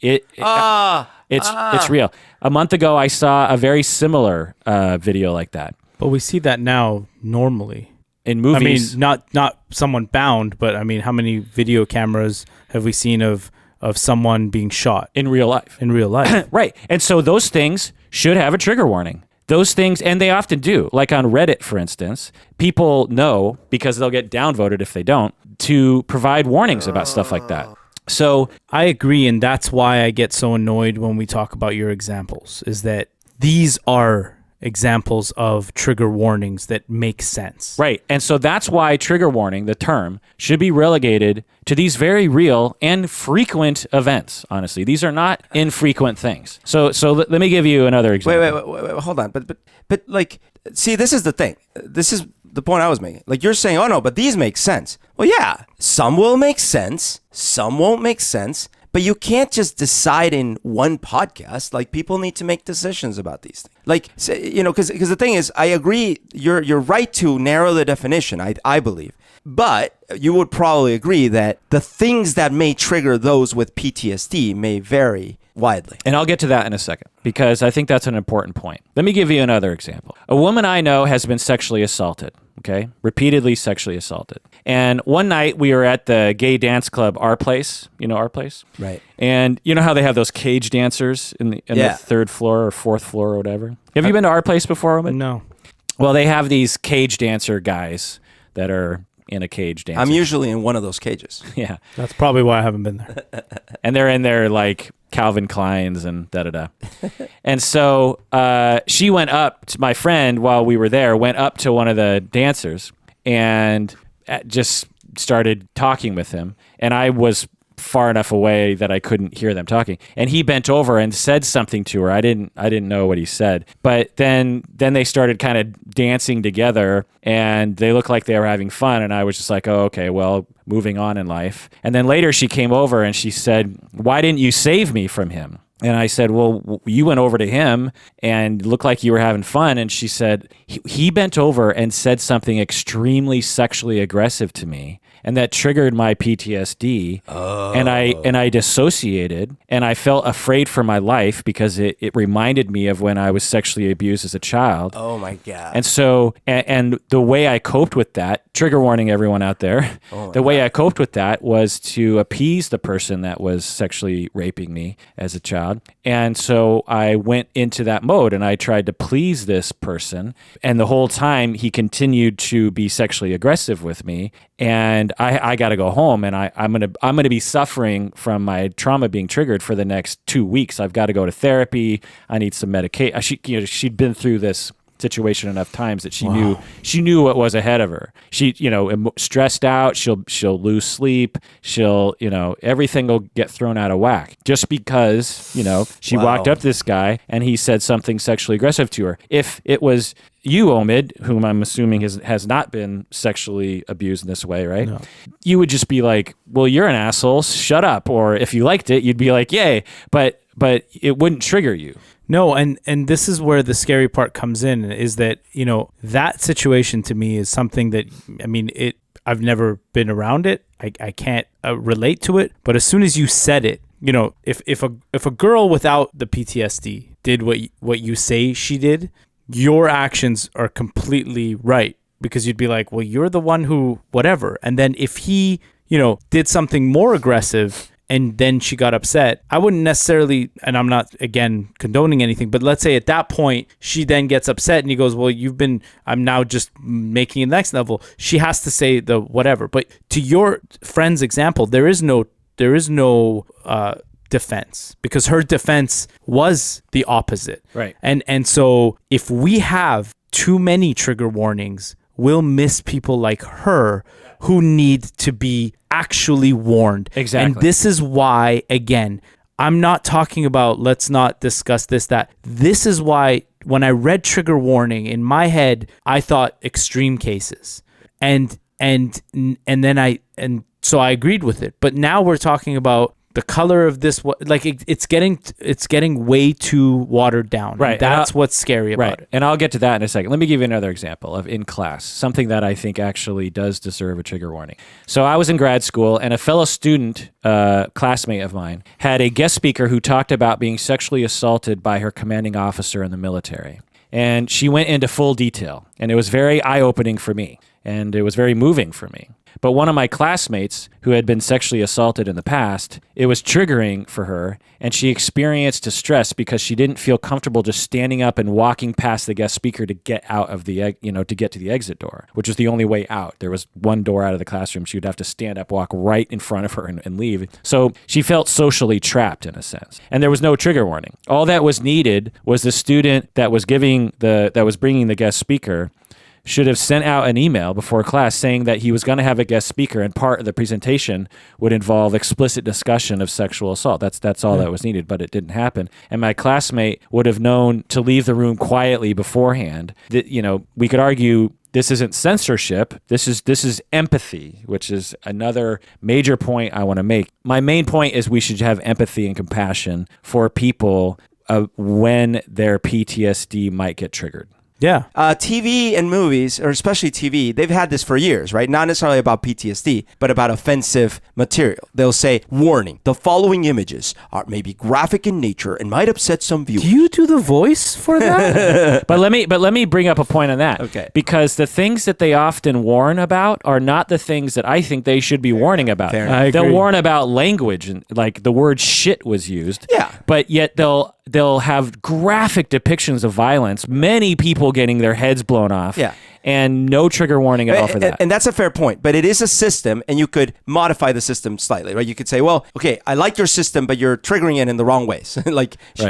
real. A month ago, I saw a very similar video like that. But we see that now normally in movies. I mean, not someone bound, but I mean, how many video cameras have we seen of someone being shot in real life? In real life, right? And so those things should have a trigger warning. Those things, and they often do. Like on Reddit, for instance, people know, because they'll get downvoted if they don't, to provide warnings about stuff like that. So I agree, and that's why I get so annoyed when we talk about your examples, is that these are examples of trigger warnings that make sense. Right. And so that's why trigger warning, the term, should be relegated to these very real and frequent events, honestly. These are not infrequent things. So let me give you another example. Wait, hold on. But like, see, this is the thing. This is the point I was making. Like, you're saying, oh no, but these make sense. Well, yeah, some will make sense, some won't make sense. But you can't just decide in one podcast. Like, people need to make decisions about these things. Like, because the thing is, I agree, you're right to narrow the definition, I believe. But you would probably agree that the things that may trigger those with PTSD may vary widely. And I'll get to that in a second, because I think that's an important point. Let me give you another example. A woman I know has been sexually assaulted, okay? Repeatedly sexually assaulted. And one night we were at the gay dance club, Our Place. You know Our Place? Right. And you know how they have those cage dancers in the third floor or fourth floor or whatever? Have you been to Our Place before, Roman? No. Well, they have these cage dancer guys that are in a cage dancing. I'm usually in one of those cages. Yeah. That's probably why I haven't been there. And they're in there like Calvin Klein's and da-da-da. And so she went up to my friend while we were there, went up to one of the dancers and just started talking with him. And I was far enough away that I couldn't hear them talking. And he bent over and said something to her. I didn't know what he said. But then they started kind of dancing together, and they looked like they were having fun. And I was just like, oh, okay, well, moving on in life. And then later she came over and she said, why didn't you save me from him? And I said, well, you went over to him and looked like you were having fun. And she said, he bent over and said something extremely sexually aggressive to me. And that triggered my PTSD. Oh. And I dissociated, and I felt afraid for my life because it reminded me of when I was sexually abused as a child. Oh my God. And so, and the way I coped with that, trigger warning everyone out there, the way I coped with that was to appease the person that was sexually raping me as a child. loud. And so I went into that mode and I tried to please this person. And the whole time he continued to be sexually aggressive with me. And I got to go home, and I'm gonna be suffering from my trauma being triggered for the next 2 weeks. I've got to go to therapy. I need some medication. She'd been through this situation enough times that she knew what was ahead of her. She, stressed out, she'll lose sleep, she'll, everything will get thrown out of whack just because, she walked up to this guy and he said something sexually aggressive to her. If it was you, Omid, whom I'm assuming has not been sexually abused in this way, right? No. You would just be like, well, you're an asshole, shut up. Or if you liked it, you'd be like, yay. But it wouldn't trigger you. No, and this is where the scary part comes in, is that, that situation to me is something that, I've never been around it. I can't relate to it. But as soon as you said it, if a girl without the PTSD did what you say she did, your actions are completely right, because you'd be like, well, you're the one who whatever. And then if he, did something more aggressive, and then she got upset, I wouldn't necessarily, and I'm not, again, condoning anything, but let's say at that point, she then gets upset and he goes, well, I'm now just making it next level. She has to say the whatever. But to your friend's example, there is no defense, because her defense was the opposite. Right. And so if we have too many trigger warnings, we'll miss people like her who need to be actually warned. Exactly. And this is why, again, I'm not talking about let's not discuss this, that. This is why when I read trigger warning in my head, I thought extreme cases. And so I agreed with it. But now we're talking about the color of this, it's getting way too watered down. Right. And that's what's scary about it. And I'll get to that in a second. Let me give you another example of in class, something that I think actually does deserve a trigger warning. So I was in grad school, and a fellow student, classmate of mine, had a guest speaker who talked about being sexually assaulted by her commanding officer in the military. And she went into full detail, and it was very eye-opening for me, and it was very moving for me. But one of my classmates who had been sexually assaulted in the past, it was triggering for her, and she experienced distress because she didn't feel comfortable just standing up and walking past the guest speaker to get out of the, to get to the exit door, which was the only way out. There was one door out of the classroom. She would have to stand up, walk right in front of her and leave. So she felt socially trapped in a sense, and there was no trigger warning. All that was needed was the student that was bringing the guest speaker should have sent out an email before class saying that he was going to have a guest speaker, and part of the presentation would involve explicit discussion of sexual assault. That's all that was needed, but it didn't happen. And my classmate would have known to leave the room quietly beforehand. That, we could argue this isn't censorship. This is empathy, which is another major point I want to make. My main point is we should have empathy and compassion for people when their PTSD might get triggered. Yeah. TV and movies, or especially TV, they've had this for years, right? Not necessarily about PTSD, but about offensive material. They'll say, warning, the following images are maybe graphic in nature and might upset some viewers. Do you do the voice for that? But let me bring up a point on that. Okay. Because the things that they often warn about are not the things that I think they should be warning about. They'll warn about language, and like the word shit was used. Yeah. But yet they'll have graphic depictions of violence, many people getting their heads blown off. Yeah. And no trigger warning at all for that. And that's a fair point, but it is a system, and you could modify the system slightly, right? You could say, well, okay, I like your system, but you're triggering it in the wrong ways.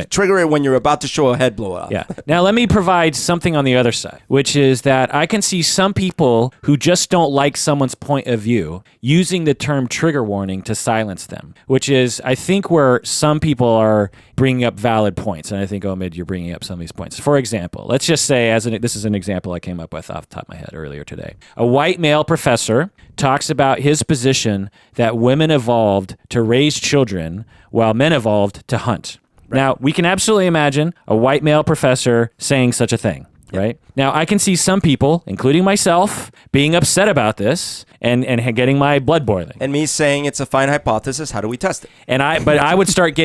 Trigger it when you're about to show a head blow up. Yeah. Now, let me provide something on the other side, which is that I can see some people who just don't like someone's point of view using the term trigger warning to silence them, which is, I think, where some people are bringing up valid points. And I think, Omid, you're bringing up some of these points. For example, let's just say, this is an example I came up with off the top of my head earlier today. A white male professor talks about his position that women evolved to raise children while men evolved to hunt. Right. Now, we can absolutely imagine a white male professor saying such a thing. Right? Now, I can see some people, including myself, being upset about this and getting my blood boiling. And me saying it's a fine hypothesis, how do we test it? But I would start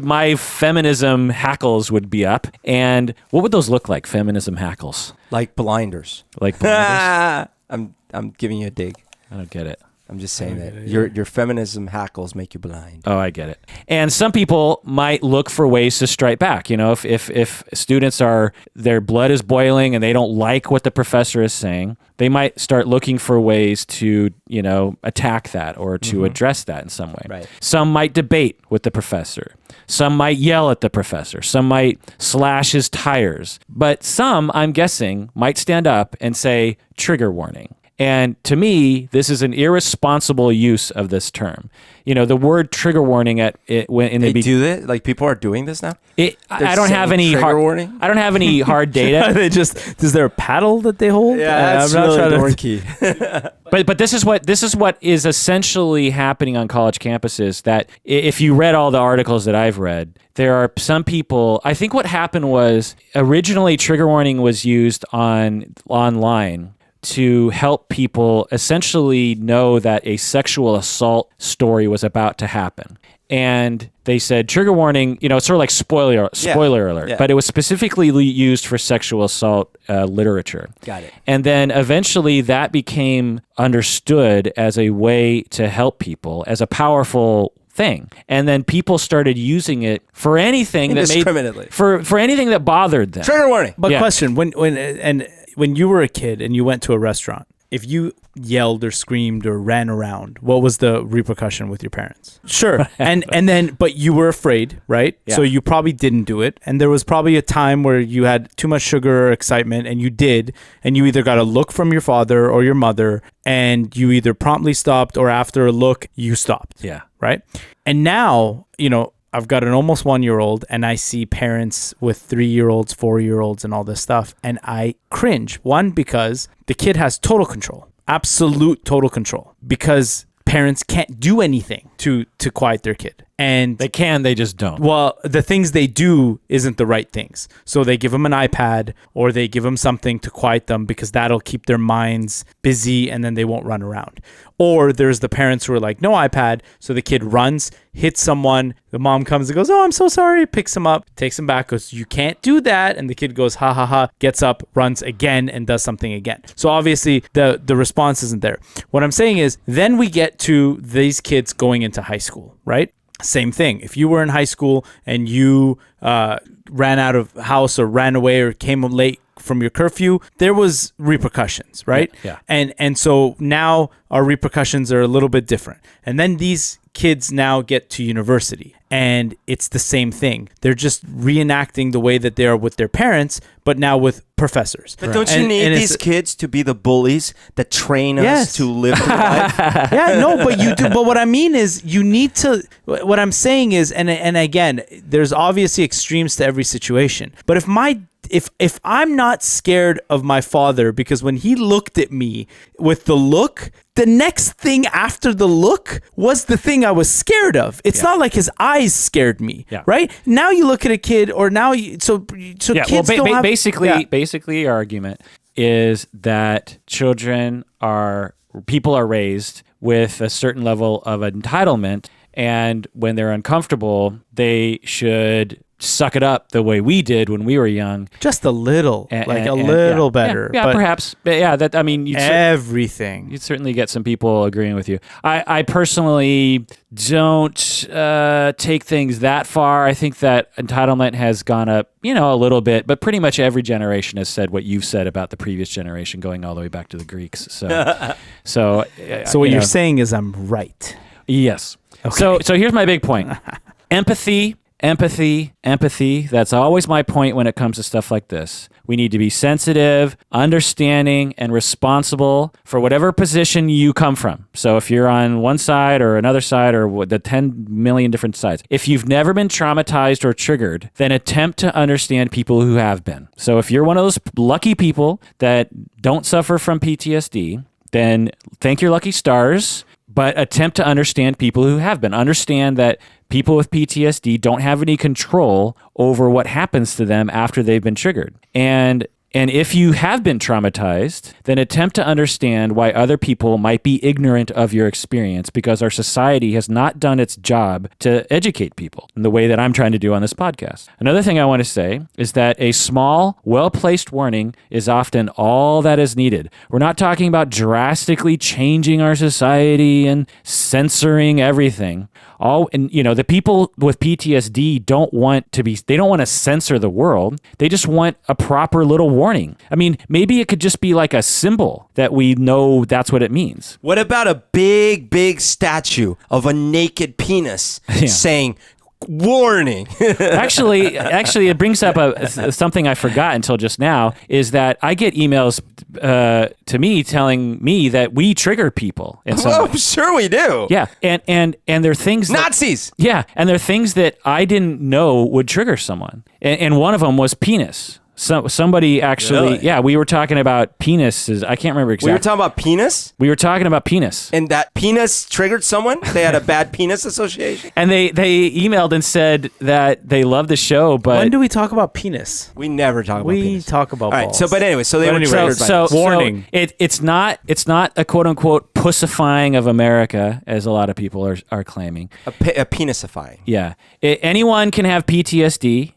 my feminism hackles would be up. And what would those look like, feminism hackles? Like blinders. Like blinders? I'm giving you a dig. I don't get it. I'm just saying that your feminism hackles make you blind. Oh, I get it. And some people might look for ways to strike back. You know, if students their blood is boiling and they don't like what the professor is saying, they might start looking for ways to, you know, attack that or to address that in some way. Right. Some might debate with the professor. Some might yell at the professor. Some might slash his tires. But some, I'm guessing, might stand up and say, trigger warning. And to me, this is an irresponsible use of this term. You know, the word trigger warning They do this? Like people are doing this now? I don't have any warning? I don't have any hard data. Is there a paddle that they hold? Yeah, that's I'm not really trying dorky. But this is what is essentially happening on college campuses. That if you read all the articles that I've read, there are some people. I think what happened was originally trigger warning was used online to help people essentially know that a sexual assault story was about to happen. And they said trigger warning, you know, it's sort of like spoiler alert, Yeah. but it was specifically used for sexual assault literature. Got it. And then eventually that became understood as a way to help people, as a powerful thing. And then people started using it for anything that Indiscriminately. for anything that bothered them. Trigger warning. But Yeah. question, when you were a kid and you went to a restaurant, if you yelled or screamed or ran around, what was the repercussion with your parents? Sure. and then, but you were afraid, right? Yeah. So you probably didn't do it. And there was probably a time where you had too much sugar or excitement and you did, and you either got a look from your father or your mother and you either promptly stopped or after a look, you stopped. Yeah. Right. And now, you know, I've got an almost 1-year-old and I see parents with 3-year-olds, 4-year-olds and all this stuff. And I cringe. One, because the kid has total control, absolute total control, because parents can't do anything to quiet their kid. And They just don't. well, the things they do isn't the right things. So they give them an iPad or they give them something to quiet them because that'll keep their minds busy and then they won't run around. Or there's the parents who are like, no iPad. So the kid runs, hits someone. The mom comes and goes, oh, I'm so sorry. Picks him up, takes him back, goes, you can't do that. And the kid goes, ha, ha, ha, gets up, runs again and does something again. So obviously the response isn't there. What I'm saying is then we get to these kids going into high school, right? Same thing. If you were in high school and you ran out of house or ran away or came late from your curfew, there was repercussions, right? Yeah. And so now our repercussions are a little bit different. And then these kids now get to university and it's the same thing. They're just reenacting the way that they are with their parents, but now with professors. But don't you need these kids to be the bullies that train us to live through life? Yeah, no, but you do. But what I mean is you need to, what I'm saying is, and again, there's obviously extremes to every situation. But if I'm not scared of my father because when he looked at me with the look, the next thing after the look was the thing I was scared of. It's not like his eyes scared me, right? Now you look at a kid, or now so kids don't have... Basically, our argument is that people are raised with a certain level of entitlement, and when they're uncomfortable, they should suck it up the way we did when we were young. Just a little, better. Yeah, but perhaps. But yeah, that, I mean, everything. You'd certainly get some people agreeing with you. I personally don't take things that far. I think that entitlement has gone up, a little bit, but pretty much every generation has said what you've said about the previous generation, going all the way back to the Greeks. So what you're saying is I'm right. Yes. Okay. So here's my big point. Empathy. That's always my point when it comes to stuff like this. We need to be sensitive, understanding, and responsible for whatever position you come from. So if you're on one side or another side or the 10 million different sides, if you've never been traumatized or triggered, then attempt to understand people who have been. So if you're one of those lucky people that don't suffer from PTSD, then thank your lucky stars, but attempt to understand people who have been. Understand that people with PTSD don't have any control over what happens to them after they've been triggered. And And if you have been traumatized, then attempt to understand why other people might be ignorant of your experience, because our society has not done its job to educate people in the way that I'm trying to do on this podcast. Another thing I want to say is that a small, well-placed warning is often all that is needed. We're not talking about drastically changing our society and censoring everything. The people with PTSD don't want to censor the world. They just want a proper little warning. I mean, maybe it could just be like a symbol that we know that's what it means. What about a big, big statue of a naked penis saying, warning? Actually, it brings up something I forgot until just now, is that I get emails to me telling me that we trigger people. Oh, sure we do. Yeah, and there are things Nazis. And there are things that I didn't know would trigger someone, and one of them was penis. Somebody actually, Really? we were talking about penises. I can't remember exactly. We were talking about penis? We were talking about penis. And that penis triggered someone? They had a bad penis association? And they emailed and said that they love the show, but... When do we talk about penis? We never talk about penis. We talk about balls. All right, they were triggered by this. Warning. It's not a quote-unquote pussifying of America, as a lot of people are claiming. A penisifying. Yeah. Anyone can have PTSD,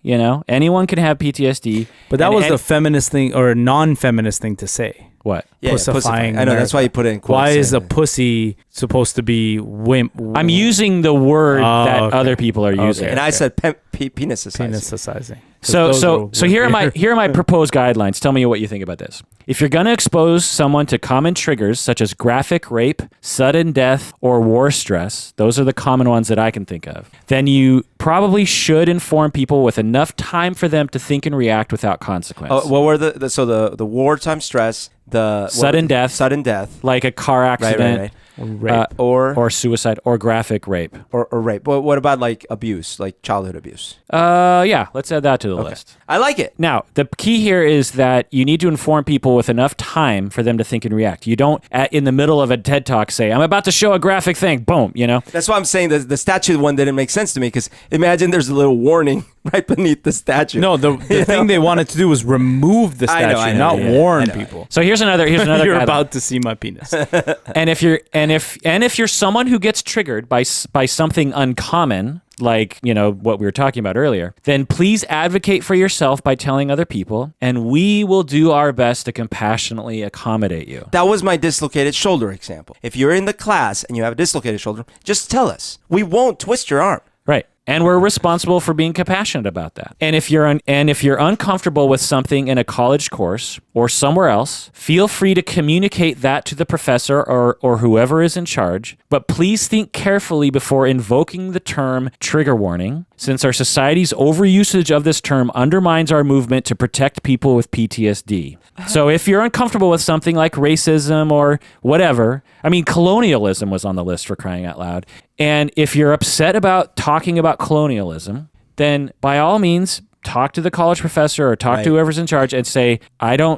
Anyone can have PTSD. But that was a feminist thing or a non-feminist thing to say. What? Yeah, Pussifying. I know, that's why you put it in quotes. Why is a pussy supposed to be wimp? I'm using the word that okay. other people are using. And I said penisicizing. Penisicizing. So here are my proposed guidelines. Tell me what you think about this. If you're going to expose someone to common triggers such as graphic rape, sudden death, or war stress, those are the common ones that I can think of, then you probably should inform people with enough time for them to think and react without consequence. What were the wartime stress, the sudden death, like a car accident, right. or suicide, or graphic rape, or rape. But what about like abuse, like childhood abuse? Let's add that to the list. I like it. Now, the key here is that you need to inform people with enough time for them to think and react. You don't, in the middle of a TED Talk, say, I'm about to show a graphic thing. Boom, That's why I'm saying the statue one didn't make sense to me, because imagine there's a little warning right beneath the statue. No, the thing they wanted to do was remove the statue, I know, not yeah, warn I know. people. So here's another You're guideline. about to see my penis. And if you're someone who gets triggered by something uncommon, like, what we were talking about earlier, then please advocate for yourself by telling other people, and we will do our best to compassionately accommodate you. That was my dislocated shoulder example. If you're in the class and you have a dislocated shoulder, just tell us. We won't twist your arm. Right. And we're responsible for being compassionate about that. And if you're uncomfortable with something in a college course or somewhere else, feel free to communicate that to the professor or whoever is in charge. But please think carefully before invoking the term trigger warning, since our society's overusage of this term undermines our movement to protect people with PTSD. So if you're uncomfortable with something like racism or whatever, colonialism was on the list, for crying out loud. And if you're upset about talking about colonialism, then by all means, talk to the college professor or talk to whoever's in charge and say,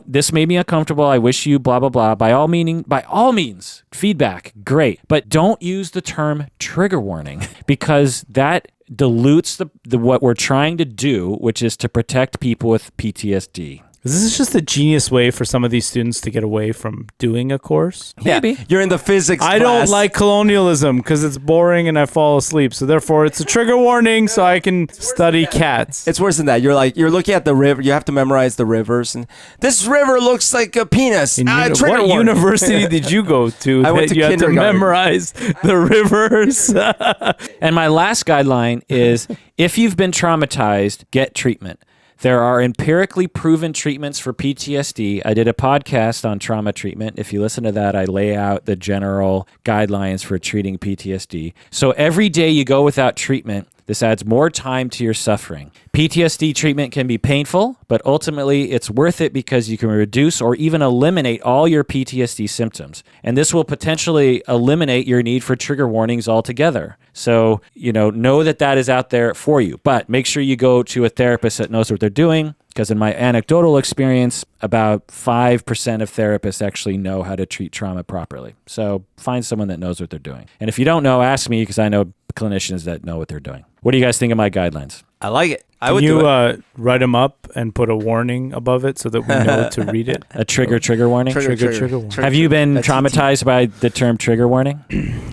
this made me uncomfortable. I wish you blah, blah, blah. By all means, feedback, great. But don't use the term trigger warning, because that dilutes what we're trying to do, which is to protect people with PTSD. This is just a genius way for some of these students to get away from doing a course. Maybe. Yeah, you're in the physics I class. don't like colonialism because it's boring and I fall asleep. So therefore, it's a trigger warning so I can study cats. It's worse than that. You're looking at the river. You have to memorize the rivers. And this river looks like a penis. Trigger What warning. university did you go to I went that to you had to kindergarten. memorize the rivers? And my last guideline is, if you've been traumatized, get treatment. There are empirically proven treatments for PTSD. I did a podcast on trauma treatment. If you listen to that, I lay out the general guidelines for treating PTSD. So every day you go without treatment, this adds more time to your suffering. PTSD treatment can be painful, but ultimately it's worth it because you can reduce or even eliminate all your PTSD symptoms. And this will potentially eliminate your need for trigger warnings altogether. So, know that is out there for you. But make sure you go to a therapist that knows what they're doing, because in my anecdotal experience, about 5% of therapists actually know how to treat trauma properly. So find someone that knows what they're doing. And if you don't know, ask me, because I know clinicians that know what they're doing. What do you guys think of my guidelines? I like it. I Can would you do it. write them up and put a warning above it so that we know to read it? A trigger warning. Trigger warning. Have you been That's traumatized by the term trigger warning?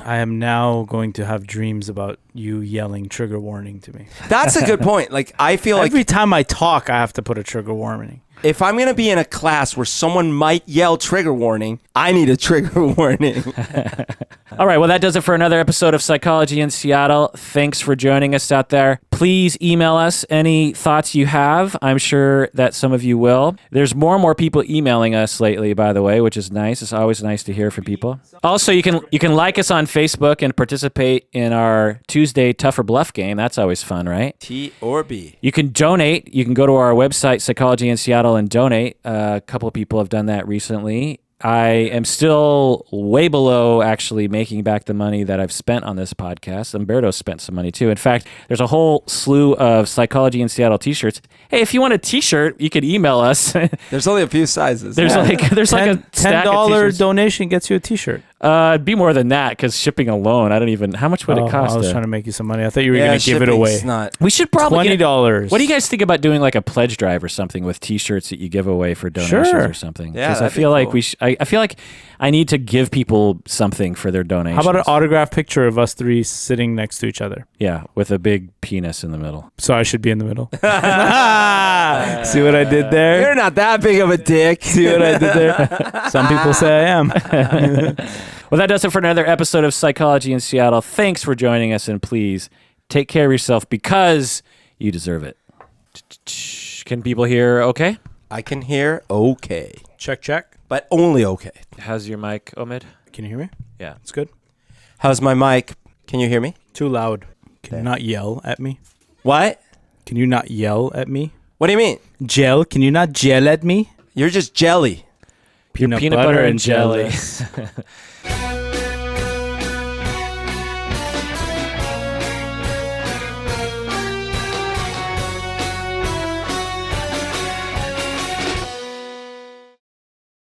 I am now going to have dreams about you yelling trigger warning to me. That's a good point. Like, I feel like Every time I talk, I have to put a trigger warning. if I'm going to be in a class where someone might yell trigger warning, I need a trigger warning. All right, well, that does it for another episode of Psychology in Seattle. Thanks for joining us out there. Please email us any thoughts you have. I'm sure that some of you will. There's more and more people emailing us lately, by the way, which is nice. It's always nice to hear from people. Also, you can like us on Facebook and participate in our Tuesday Tough or Bluff game. That's always fun, right? T or B. You can donate. You can go to our website, Psychology in Seattle, and donate. A couple of people have done that recently. I am still way below actually making back the money that I've spent on this podcast. Umberto spent some money too. In fact, there's a whole slew of Psychology in Seattle t-shirts. Hey, if you want a t-shirt, you can email us. There's only a few sizes. there's like a stack of $10 t-shirts. donation gets you a T-shirt. It'd be more than that because shipping alone, I don't even. How much would it cost? I was trying to make you some money. I thought you were going to give it away. Not. We should probably $20. What do you guys think about doing like a pledge drive or something with T-shirts that you give away for donations Sure. or something? Yeah, I that'd be feel like cool. we. I feel like I need to give people something for their donations. How about an autograph picture of us three sitting next to each other? Yeah, with a big penis in the middle. So I should be in the middle. See what I did there? You're not that big of a dick. See what I did there? Some people say I am. Well, that does it for another episode of Psychology in Seattle. Thanks for joining us, and please take care of yourself because you deserve it. Can people hear okay? I can hear okay, Check. but only okay. How's your mic, Omid? Can you hear me? Yeah. It's good. How's my mic? Can you hear me? Too loud. Can you not yell at me? What? Can you not yell at me? What do you mean? Gel? Can you not gel at me? You're just jelly. Peanut butter and jelly.